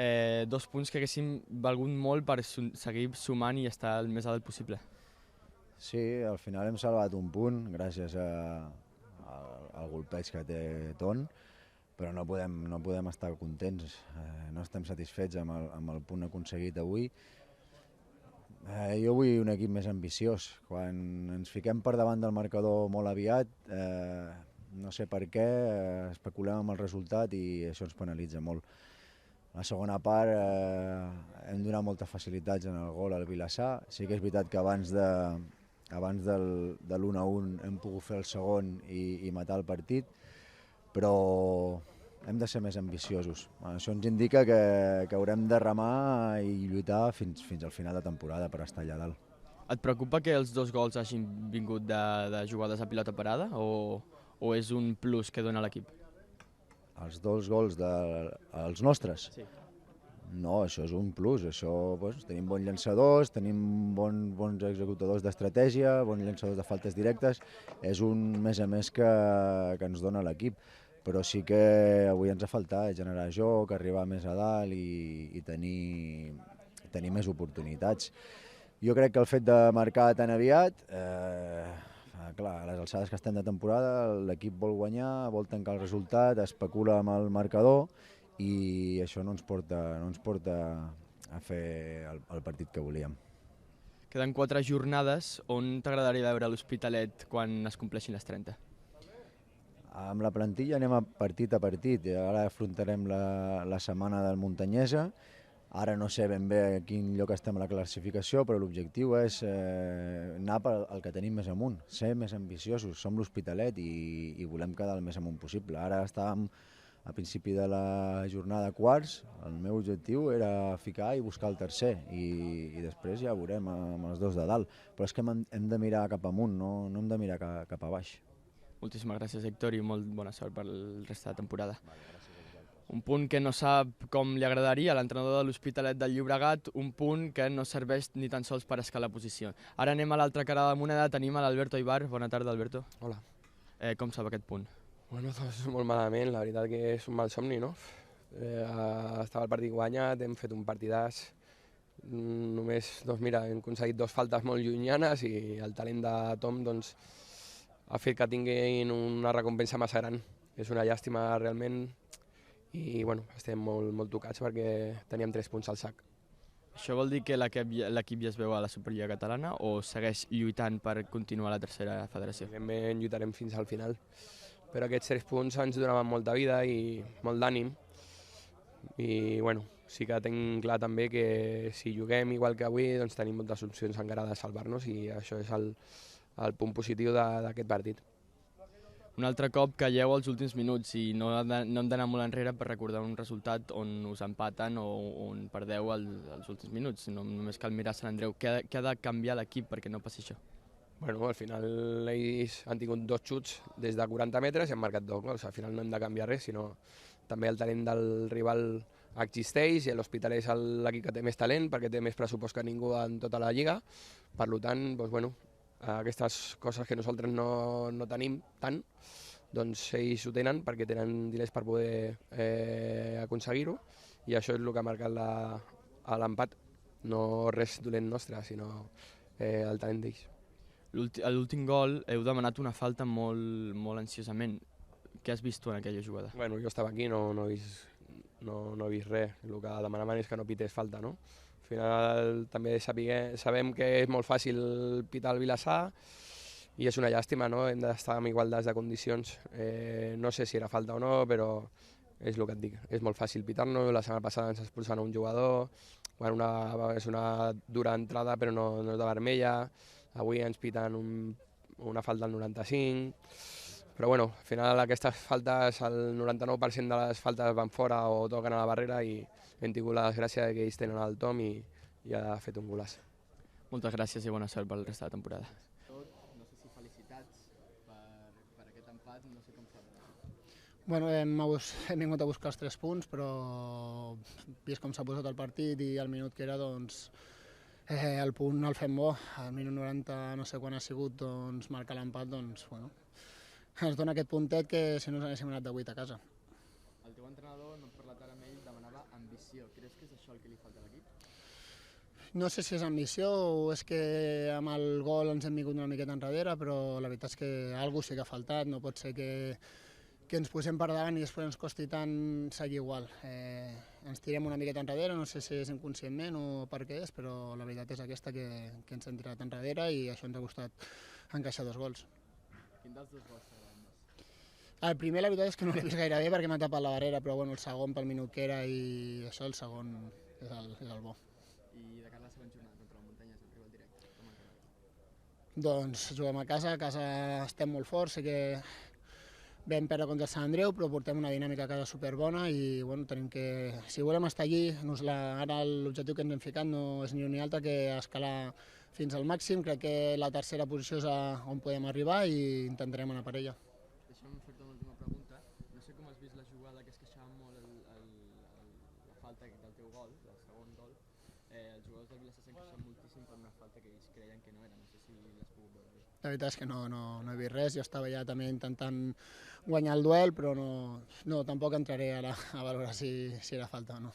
2 punts que haguessin valgut molt per seguir sumant i estar el més alt possible. Sí, al final hem salvat un punt gràcies al golpeig que té Ton, però no podem estar contents, no estem satisfets amb el punt aconseguit avui. Jo vull un equip més ambiciós. Quan ens fiquem per davant del marcador molt aviat, no sé per què, especulem amb el resultat i això ens penalitza molt. La segona part hem donat moltes facilitats en el gol al Vilassar. Sí que és veritat que abans del 1-1 hem pogut fer el segon i matar el partit, però hem de ser més ambiciosos. Això ens indica que haurem de remar i lluitar fins al final de temporada per estar allà dalt. Et preocupa que els 2 gols hagin vingut de jugades a pilota parada o és un plus que dona l'equip? Els 2 gols els nostres? Sí. No, això és un plus. Tenim bons llançadors, tenim bons executadors d'estratègia, bons llançadors de faltes directes. És un més a més que ens dona l'equip. Però sí que avui ens ha faltat generar joc, arribar més a dalt i tenir més oportunitats. Jo crec que el fet de marcar tan aviat, clar, a les alçades que estem de temporada, l'equip vol guanyar, vol tancar el resultat, especula amb el marcador i això no ens porta a fer el partit que volíem. Queden 4 jornades. On t'agradaria veure l'Hospitalet quan es compleixin les 30? Amb la plantilla anem a partit. Ara afrontarem la setmana del Muntanyesa. Ara no sé ben bé a quin lloc estem a la classificació, però l'objectiu és anar pel que tenim més amunt, ser més ambiciosos. Som l'Hospitalet i volem quedar el més amunt possible. Ara estàvem a principi de la jornada quarts. El meu objectiu era ficar i buscar el tercer i després ja veurem amb els 2 de dalt. Però és que hem de mirar cap amunt, no hem de mirar cap a baix. Moltíssimes gràcies, Héctor, i molt bona sort per la resta de temporada. Un punt que no sap com li agradaria a l'entrenador de l'Hospitalet del Llobregat, un punt que no serveix ni tan sols per escalar posició. Ara anem a l'altra cara de la moneda, tenim a l'Alberto Ibar. Bona tarda, Alberto. Hola. Com sap aquest punt? Bueno, doncs molt malament, la veritat que és un mal somni, no? Estava el partit guanyat, hem fet un partidàs, només, doncs mira, hem aconseguit 2 faltes molt llunyanes i el talent de Tom, doncs, ha fet que tinguin una recompensa massa gran. És una llàstima realment i bueno, estem molt tocats perquè teníem 3 punts al sac. Això vol dir que l'equip ja es veu a la Superliga catalana o segueix lluitant per continuar a la tercera federació? Evidentment lluitarem fins al final, però aquests 3 punts ens donaven molta vida i molt d'ànim i bueno, sí que tinc clar també que si juguem igual que avui doncs tenim moltes opcions encara de salvar-nos i això és el punt positiu d'aquest partit. Un altre cop calleu als últims minuts i no hem d'anar molt enrere per recordar un resultat on us empaten o on perdeu als últims minuts. Només cal mirar Sant Andreu. Què ha de canviar l'equip perquè no passi això? Bueno, al final ells han tingut 2 xuts des de 40 metres i han marcat 2 gols. Al final no hem de canviar res, sinó també el talent del rival existeix i l'Hospitalet és l'equip que té més talent perquè té més pressupost que ningú en tota la lliga. Per tant, doncs, bueno, aquestes coses que nosaltres no tenim tant, doncs ells ho tenen perquè tenen diners per poder aconseguir-ho i això és el que ha marcat l'empat, no res dolent nostre, sinó el talent d'ells. A l'últim gol heu demanat una falta molt ansiosament. Què has vist tu en aquella jugada? Bueno, jo estava aquí, no he vist res. El que demanaven és que no pités falta, no? Al final també sabem que és molt fàcil pitar el Vilassar i és una llàstima, no? Hem d'estar en igualtat de condicions. No sé si era falta o no, però és el que et dic. És molt fàcil pitar-nos. La setmana passada ens expulsen un jugador, és una dura entrada però no és de vermella. Avui ens piten una falta al 95. Però bueno, al final aquestes faltes, el 99% de les faltes van fora o toquen a la barrera i hem tingut la desgràcia que ells tenen el Tom i ha fet un golaç. Moltes gràcies i bona sort per la resta de temporada. No sé si felicitats per aquest empat, no sé com s'ha donat. Bueno, hem vingut a buscar els 3 punts, però vist com s'ha posat el partit i el minut que era, doncs el punt el fem bo. Al minut 90, no sé quan ha sigut, doncs marcar l'empat, doncs bueno, ens dona aquest puntet que si no ens haguéssim anat de 8 a casa. El teu entrenador, no he parlat ara amb ell, demanava ambició ambició. Creus que és això el que li falta a l'equip? No sé si és ambició o és que amb el gol ens hem vingut una miqueta enrere, però la veritat és que alguna sí que ha faltat. No pot ser que ens posem per davant i després ens costi tant seguir igual. Ens tirem una miqueta enrere, no sé si és inconscientment o per què és, però la veritat és aquesta, que ens hem tirat enrere i això ens ha costat encaixar 2 gols. Quin dels 2 gols t'agrada més? El primer la veritat és que no l'he vist gaire bé perquè m'ha tapat la barrera, però bueno, el segon pel minut que era i això, el segon és el bo. I de cara a la següent jornada contra el Muntanyes, el rival directe, com encararà? Doncs juguem a casa estem molt forts, sé que vam perdre contra el Sant Andreu, però portem una dinàmica a casa superbona i bueno, tenim que, si volem estar allí, ara l'objectiu que ens hem ficat no és ni un ni altre que escalar fins al màxim. Crec que la tercera posició és on podem arribar i intentarem anar per ella. Deixa'm fer-te una última pregunta. No sé com has vist la jugada que es queixava molt la falta del teu gol, del segon gol. Els jugadors del Vilassar s'han queixat moltíssim per una falta que ells creien que no era. No sé si l'has pogut veure bé. La veritat és que no he vist res, jo estava ja també intentant guanyar el duel, però no tampoc entraré ara a valorar si era falta o no.